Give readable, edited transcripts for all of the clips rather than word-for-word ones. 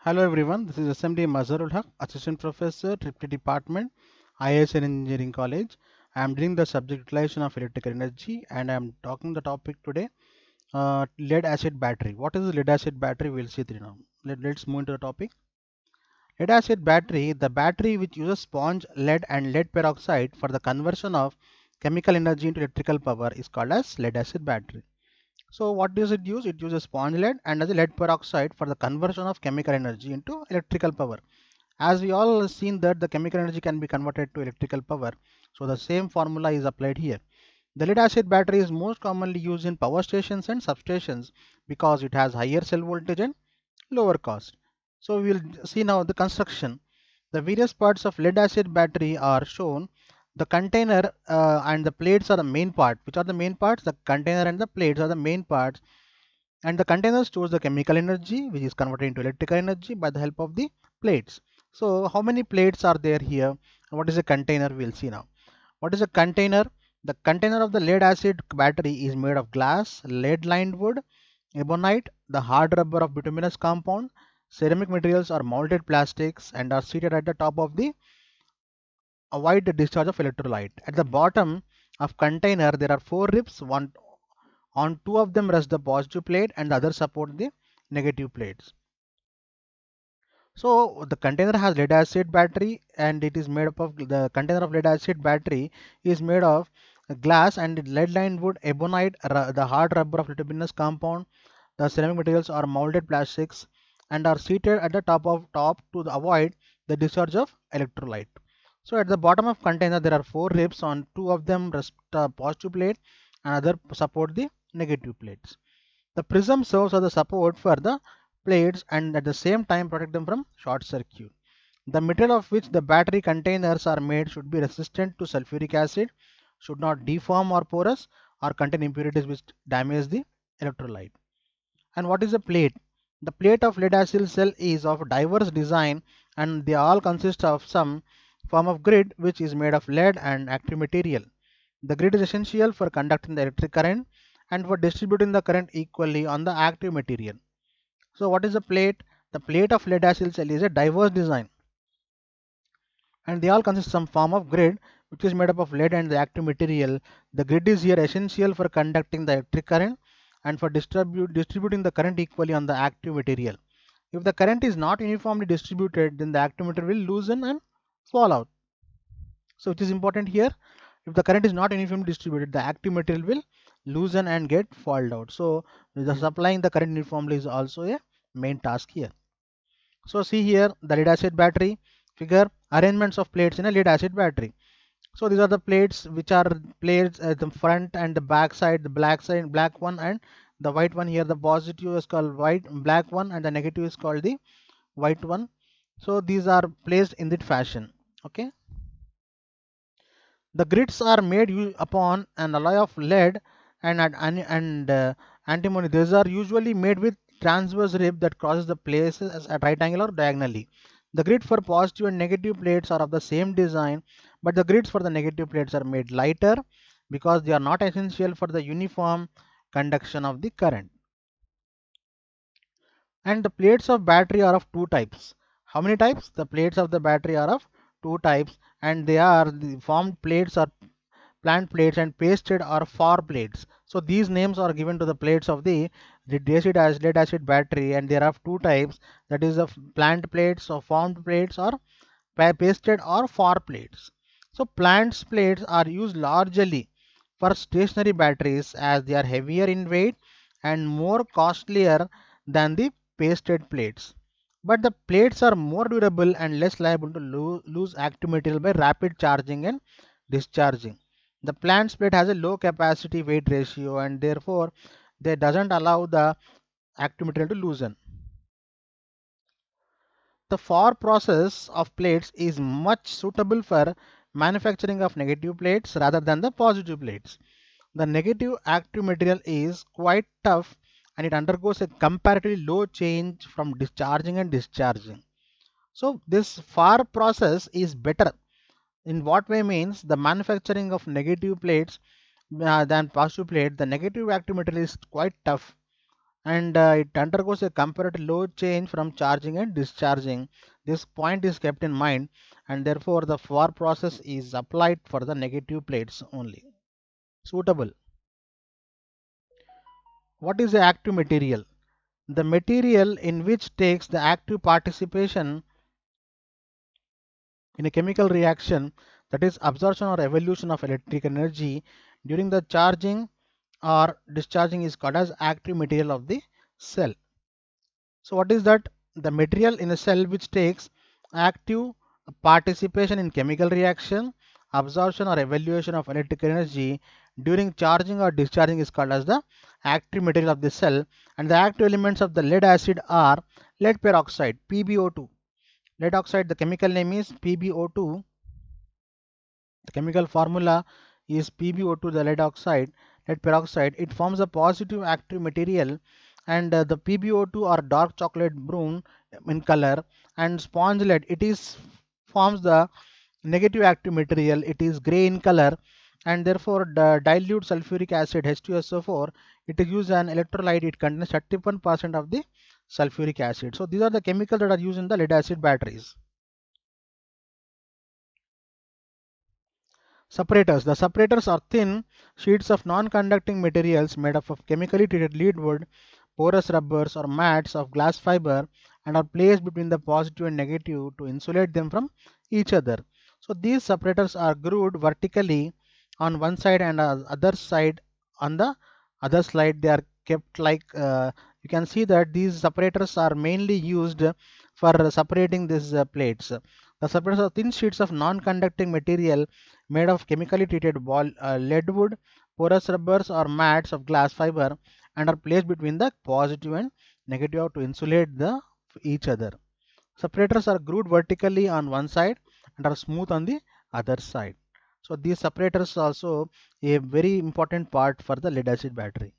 Hello everyone, this is SMD Mazharul Haq, Assistant Professor, Tripty Department, IISN Engineering College. I am doing the subject utilization of electrical energy and I am talking the topic today, lead acid battery. What is the lead acid battery? We'll see it now. Let's move into the topic. Lead acid battery, the battery which uses sponge, lead and lead peroxide for the conversion of chemical energy into electrical power is called as lead acid battery. So what does it use? It uses sponge lead and as a lead peroxide for the conversion of chemical energy into electrical power. As we all seen that the chemical energy can be converted to electrical power, so the same formula is applied here. The lead acid battery is most commonly used in power stations and substations because it has higher cell voltage and lower cost. So we will see now the construction. The various parts of lead acid battery are shown. The container and the plates are the main part. Which are the main parts? The container and the plates are the main parts, and the container stores the chemical energy which is converted into electrical energy by the help of the plates. So how many plates are there here? What is a container? We'll see now. What is a container? The container of the lead acid battery is made of glass, lead lined wood, ebonite, the hard rubber of bituminous compound. Ceramic materials are molded plastics and are seated at the top of the avoid the discharge of electrolyte. At the bottom of container there are four ribs. One on two of them rests the positive plate and the other support the negative plates. So the container has lead acid battery and it is made up of the container of lead acid battery is made of glass and lead lined wood, ebonite, the hard rubber of bituminous compound. The ceramic materials are molded plastics and are seated at the top to avoid the discharge of electrolyte. So at the bottom of container there are four ribs. On two of them rest positive plate and other support the negative plates. The prism serves as the support for the plates and at the same time protect them from short circuit. The material of which the battery containers are made should be resistant to sulfuric acid, should not deform or porous or contain impurities which damage the electrolyte. And what is a plate? The plate of lead acid cell is of diverse design and they all consist of some form of grid which is made of lead and active material. The grid is essential for conducting the electric current and for distributing the current equally on the active material. So what is a plate? The plate of lead acid cell is a diverse design and they all consist of some form of grid which is made up of lead and the active material. The grid is here essential for conducting the electric current and for distributing the current equally on the active material. If the current is not uniformly distributed, then the active material will loosen and fall out. So which is important here, if the current is not uniformly distributed, the active material will loosen and get fall out. So the supplying the current uniformly is also a main task here. So see here the lead acid battery figure, arrangements of plates in a lead acid battery. So these are the plates which are plates at the front and the back side, the black side, black one and the white one. Here the positive is called white, black one, and the negative is called the white one. So these are placed in that fashion. Okay. The grids are made upon an alloy of lead and antimony. These are usually made with transverse rib that crosses the places at right angle or diagonally. The grid for positive and negative plates are of the same design, but the grids for the negative plates are made lighter because they are not essential for the uniform conduction of the current. And the plates of battery are of two types. How many types? The plates of the battery are of two types, and they are the formed plates are plant plates and pasted or far plates. So these names are given to the plates of the lead acid battery, and there are two types, that is of plant plates or formed plates or pasted or far plates. So plant plates are used largely for stationary batteries as they are heavier in weight and more costlier than the pasted plates. But the plates are more durable and less liable to lose active material by rapid charging and discharging. The plant plate has a low capacity weight ratio and therefore they doesn't allow the active material to loosen. The FOR process of plates is much suitable for manufacturing of negative plates rather than the positive plates. The negative active material is quite tough and it undergoes a comparatively low change from discharging and discharging. So this FAR process is better. In what way? Means the manufacturing of negative plates than positive plate. The negative active material is quite tough and it undergoes a comparative load change from charging and discharging. This point is kept in mind, and therefore the for process is applied for the negative plates only. Suitable. What is the active material? The material in which takes the active participation in a chemical reaction, that is absorption or evolution of electric energy during the charging or discharging, is called as active material of the cell. So what is that? The material in a cell which takes active participation in chemical reaction, absorption or evaluation of electric energy during charging or discharging is called as the active material of the cell. And the active elements of the lead acid are lead peroxide, PbO2. Lead oxide, the chemical name is PbO2. The chemical formula is PbO2, the lead oxide, lead peroxide. It forms a positive active material, and the PbO2 are dark chocolate brown in color, and sponge lead, it is forms the negative active material. It is gray in color, and therefore the dilute sulfuric acid H2SO4, it is used as an electrolyte. It contains 31% of the sulfuric acid. So these are the chemicals that are used in the lead acid batteries. Separators. The separators are thin sheets of non-conducting materials made up of chemically treated lead wood, porous rubbers or mats of glass fiber, and are placed between the positive and negative to insulate them from each other. So these separators are grooved vertically on one side and other side on the other side. They are kept like you can see that these separators are mainly used for separating these plates. The separators are thin sheets of non-conducting material made of chemically treated lead wood, porous rubbers or mats of glass fiber, and are placed between the positive and negative to insulate each other. Separators are grooved vertically on one side and are smooth on the other side. So these separators are also a very important part for the lead acid battery.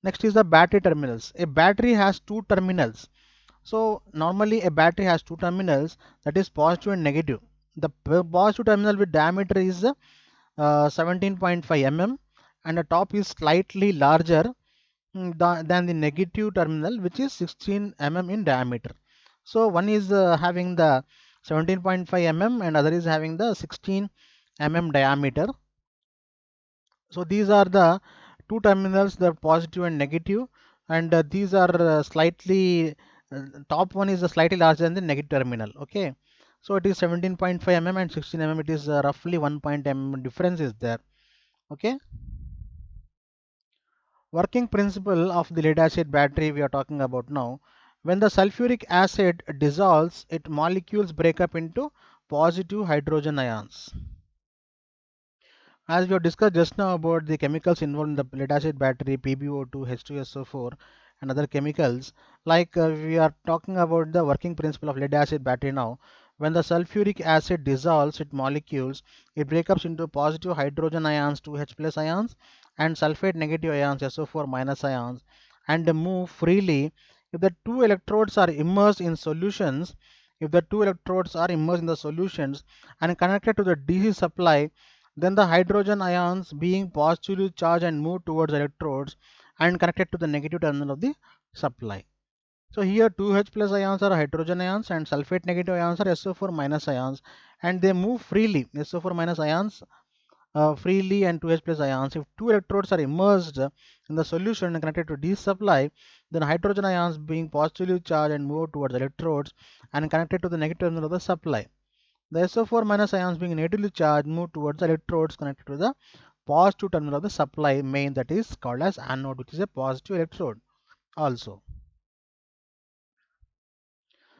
Next is the battery terminals. A battery has two terminals. So normally a battery has two terminals, that is positive and negative. The positive terminal with diameter is 17.5 mm, and the top is slightly larger than the negative terminal, which is 16 mm in diameter. So one is having the 17.5 mm and other is having the 16 mm diameter. So these are the two terminals, the positive and negative, and these are slightly top one is slightly larger than the negative terminal. Okay, so it is 17.5 mm and 16 mm. It is roughly 1 mm difference is there. Okay, working principle of the lead acid battery we are talking about now. When the sulfuric acid dissolves, its molecules break up into positive hydrogen ions. As we have discussed just now about the chemicals involved in the lead acid battery, PbO2, H2SO4, and other chemicals, like we are talking about the working principle of lead acid battery now. When the sulfuric acid dissolves its molecules, it breaks up into positive hydrogen ions, 2H plus ions, and sulfate negative ions, SO4 minus ions, and they move freely. If the two electrodes are immersed in solutions, if the two electrodes are immersed in the solutions and connected to the DC supply, then the hydrogen ions being positively charged and move towards electrodes and connected to the negative terminal of the supply. So here 2H plus ions are hydrogen ions and sulfate negative ions are SO4 minus ions, and they move freely, SO4 minus ions freely, and 2H plus ions. If two electrodes are immersed in the solution and connected to DC supply, then hydrogen ions being positively charged and move towards electrodes and connected to the negative terminal of the supply. The SO4 minus ions being negatively charged move towards the electrodes connected to the positive terminal of the supply main, that is called as anode, which is a positive electrode also.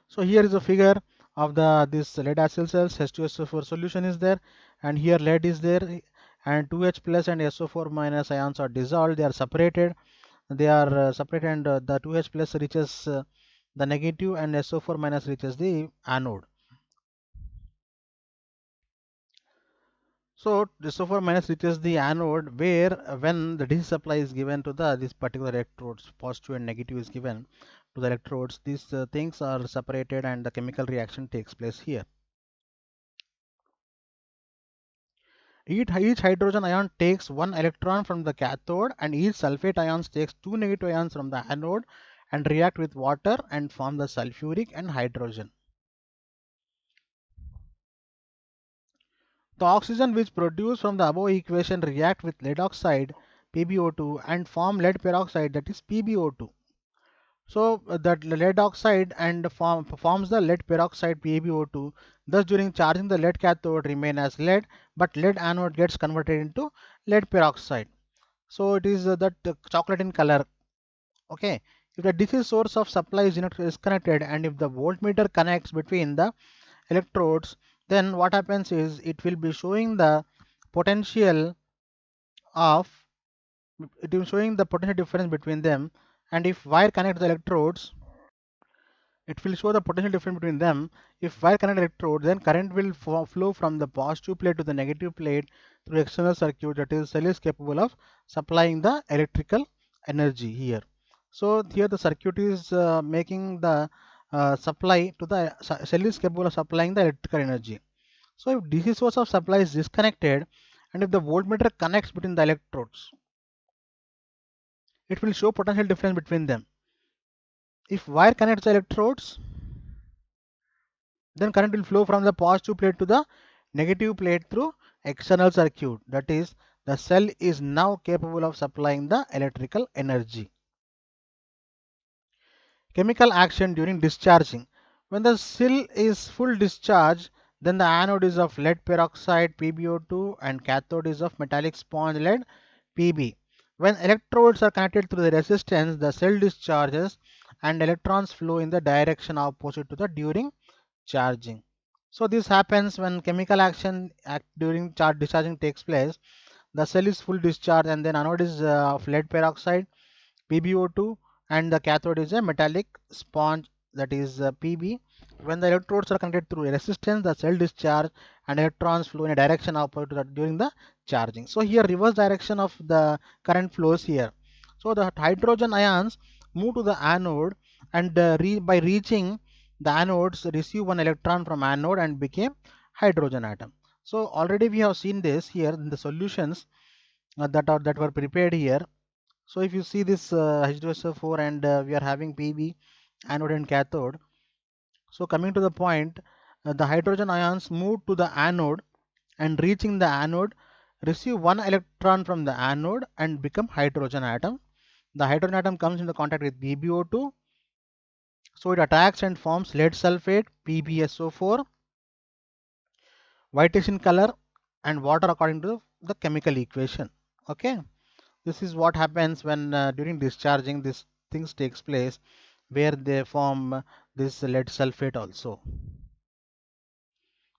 So here is a figure of this lead acid cells. H2SO4 solution is there, and here lead is there, and 2H plus and SO4 minus ions are dissolved. They are separated. They are separated, and the 2H plus reaches the negative and SO4 minus reaches the anode. So SO4 minus reaches the anode, where when the DC supply is given to this particular electrodes, positive and negative is given to the electrodes, these things are separated and the chemical reaction takes place here. Each hydrogen ion takes one electron from the cathode, and each sulfate ions takes two negative ions from the anode and react with water and form the sulfuric and hydrogen. The oxygen which produced from the above equation react with lead oxide PbO2 and form lead peroxide, that is PbO2. So that lead oxide and forms the lead peroxide PbO2. Thus during charging the lead cathode remain as lead, but lead anode gets converted into lead peroxide. So it is that chocolate in color. Okay. If the DC source of supply is disconnected and if the voltmeter connects between the electrodes, then what happens is it will be showing the potential of it is showing the potential difference between them. And if wire connects the electrodes, it will show the potential difference between them. If wire connect electrode, then current will flow from the positive plate to the negative plate through external circuit, that is cell is capable of supplying the electrical energy here. So here the circuit is making the supply to the cell is capable of supplying the electrical energy. So if DC source of supply is disconnected and if the voltmeter connects between the electrodes, it will show potential difference between them. If wire connects the electrodes, then current will flow from the positive plate to the negative plate through external circuit. That is, the cell is now capable of supplying the electrical energy. Chemical action during discharging. When the cell is full discharge, then the anode is of lead peroxide PbO2 and cathode is of metallic sponge lead Pb. When electrodes are connected through the resistance, the cell discharges and electrons flow in the direction opposite to the during charging. So this happens when chemical action during charge discharging takes place. The cell is full discharge and then anode is of lead peroxide PbO2 and the cathode is a metallic sponge, that is Pb. When the electrodes are connected through a resistance, the cell discharge and electrons flow in a direction opposite to that during the charging. So here reverse direction of the current flows here. So the hydrogen ions move to the anode and by reaching the anodes receive one electron from anode and became hydrogen atom. So already we have seen this here in the solutions that were prepared here. So if you see this H2SO4 and we are having Pb anode and cathode. So coming to the point, the hydrogen ions move to the anode and reaching the anode receive one electron from the anode and become hydrogen atom. The hydrogen atom comes into contact with PbO2. So it attacks and forms lead sulfate PbSO4, whitish in color and water according to the chemical equation. Okay. This is what happens when during discharging this things takes place where they form this lead sulfate also.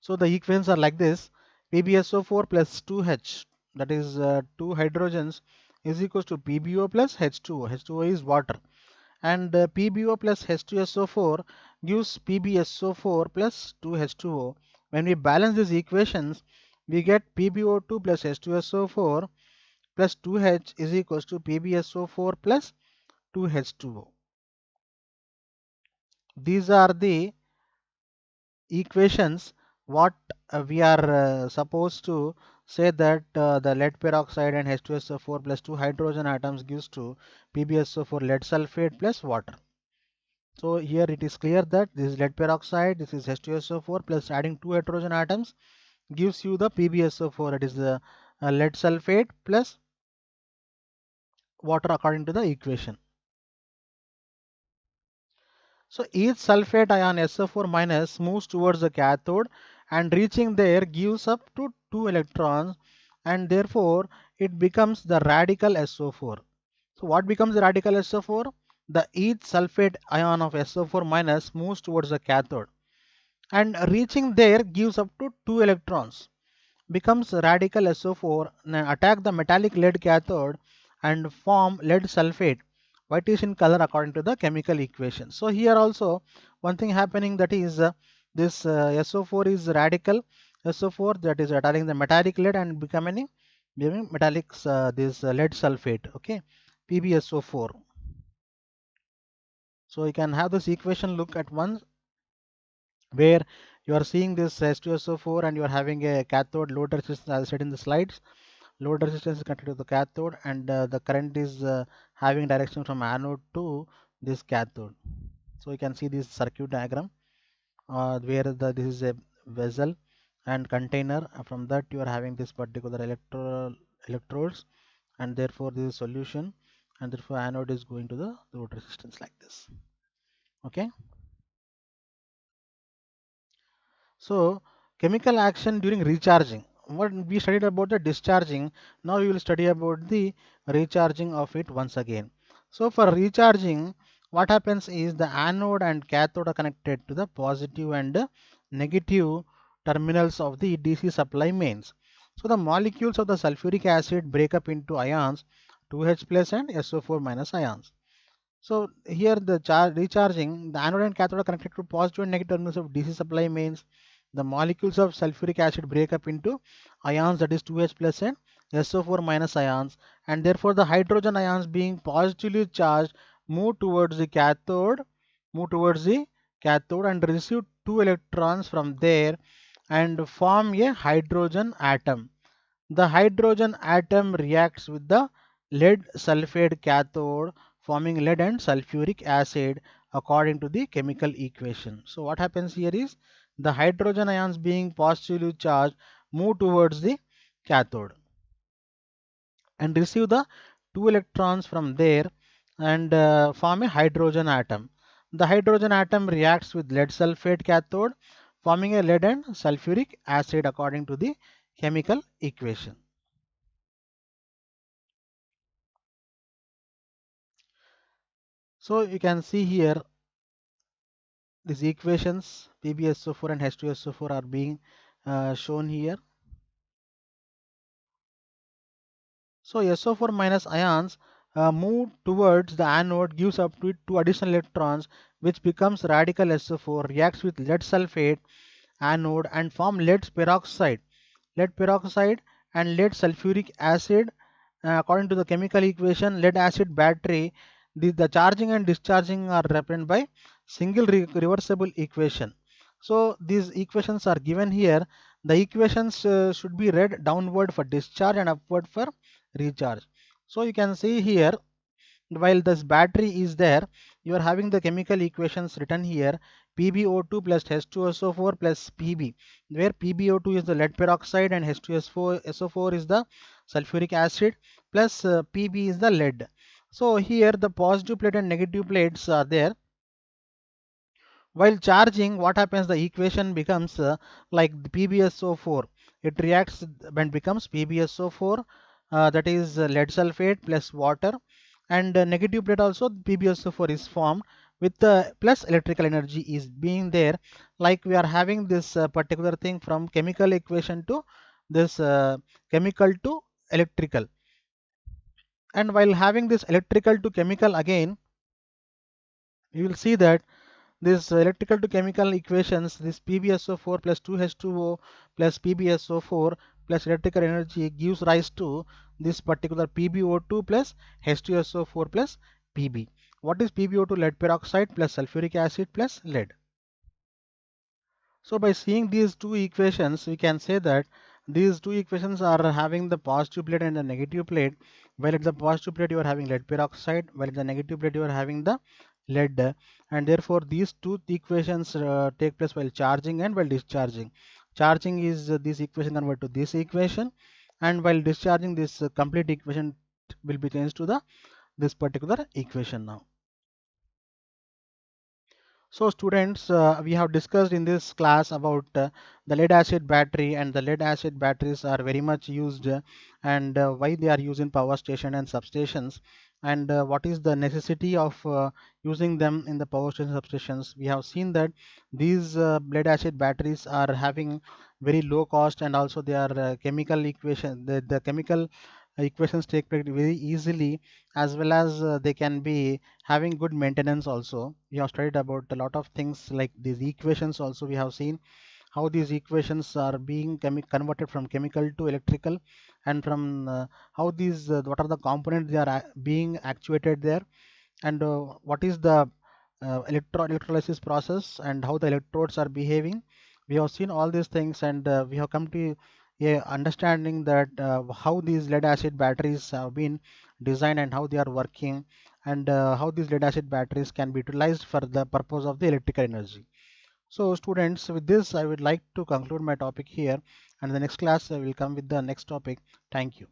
So the equations are like this: PbSO4 plus 2H, that is 2 hydrogens, is equals to PbO plus H2O. H2O is water, and PbO plus H2SO4 gives PbSO4 plus 2H2O. When we balance these equations, we get PbO2 plus H2SO4 plus 2H is equals to PbSO4 plus 2H2O. These are the equations what we are supposed to say that the lead peroxide and H2SO4 plus 2 hydrogen atoms gives to PbSO4 lead sulfate plus water. So here it is clear that this is lead peroxide, this is H2SO4 plus adding 2 hydrogen atoms gives you the PbSO4, it is the lead sulfate plus water according to the equation. So each sulfate ion SO4 minus moves towards the cathode and reaching there gives up to 2 electrons and therefore it becomes the radical SO4. So what becomes the radical SO4? The each sulfate ion of SO4 minus moves towards the cathode and reaching there gives up to 2 electrons, becomes radical SO4 and attack the metallic lead cathode and form lead sulfate, whitish in color according to the chemical equation. So here also one thing happening, that is this SO4 is radical SO4, that is attacking the metallic lead and becoming metallic this lead sulfate, okay, PbSO4. So you can have this equation look at once where You are seeing this H2SO4 and you are having a cathode load resistance as said in the slides. Load resistance is connected to the cathode and the current is having direction from anode to this cathode. So you can see this circuit diagram where this is a vessel and container. From that you are having this particular electrodes, and therefore this is solution, and therefore anode is going to the load resistance like this. Okay. So chemical action during recharging. What we studied about the discharging, now we will study about the recharging of it once again. So for recharging, what happens is the anode and cathode are connected to the positive and negative terminals of the DC supply mains. So the molecules of the sulfuric acid break up into ions 2H plus and SO4 minus ions. So here the recharging, the anode and cathode are connected to positive and negative terminals of DC supply means the molecules of sulfuric acid break up into ions, that is 2H plus and SO4 minus ions, and therefore the hydrogen ions being positively charged move towards the cathode, and receive two electrons from there and form a hydrogen atom. The hydrogen atom reacts with the lead sulfide cathode, forming lead and sulfuric acid according to the chemical equation. So what happens here is the hydrogen ions being positively charged move towards the cathode and receive the two electrons from there and form a hydrogen atom. The hydrogen atom reacts with lead sulfate cathode, forming a lead and sulfuric acid according to the chemical equation. So you can see here these equations PbSO4 and H2SO4 are being shown here. So SO4 minus ions move towards the anode, gives up to two additional electrons, which becomes radical SO4, reacts with lead sulfate anode and form lead peroxide and lead sulfuric acid. According to the chemical equation, lead acid battery, the charging and discharging are represented by single reversible equation. So these equations are given here. The equations should be read downward for discharge and upward for recharge. So you can see here, while this battery is there, you are having the chemical equations written here: PbO2 plus H2SO4 plus Pb, where PbO2 is the lead peroxide and H2SO4 is the sulfuric acid plus Pb is the lead. So here the positive plate and negative plates are there. While charging, what happens, the equation becomes like the PbSO4. It reacts and becomes PbSO4, that is lead sulfate plus water, and negative plate also PbSO4 is formed with plus electrical energy is being there. Like we are having this particular thing from chemical equation to this chemical to electrical. And while having this electrical to chemical again, you will see that this electrical to chemical equations, this PbSO4 plus 2H2O plus PbSO4 plus electrical energy gives rise to this particular PbO2 plus H2SO4 plus Pb. What is PbO2? Lead peroxide plus sulfuric acid plus lead. So by seeing these two equations, we can say that these two equations are having the positive plate and the negative plate. While at the positive plate you are having lead peroxide, while at the negative plate you are having the lead, and therefore these two equations take place while charging and while discharging. Charging is this equation converted to this equation, and while discharging, this complete equation will be changed to the this particular equation now. So students, we have discussed in this class about the lead acid battery, and the lead acid batteries are very much used and why they are used in power station and substations, and what is the necessity of using them in the power station substations. We have seen that these lead acid batteries are having very low cost, and also they are chemical equation, the chemical equations take place very easily, as well as they can be having good maintenance also. We have studied about a lot of things like these equations also. We have seen how these equations are being converted from chemical to electrical, and from how these what are the components they are being actuated there, and what is the electrolysis process and how the electrodes are behaving. We have seen all these things, and we have come to a understanding that how these lead acid batteries have been designed and how they are working, and how these lead acid batteries can be utilized for the purpose of the electrical energy. So students, with this I would like to conclude my topic here, and the next class I will come with the next topic. Thank you.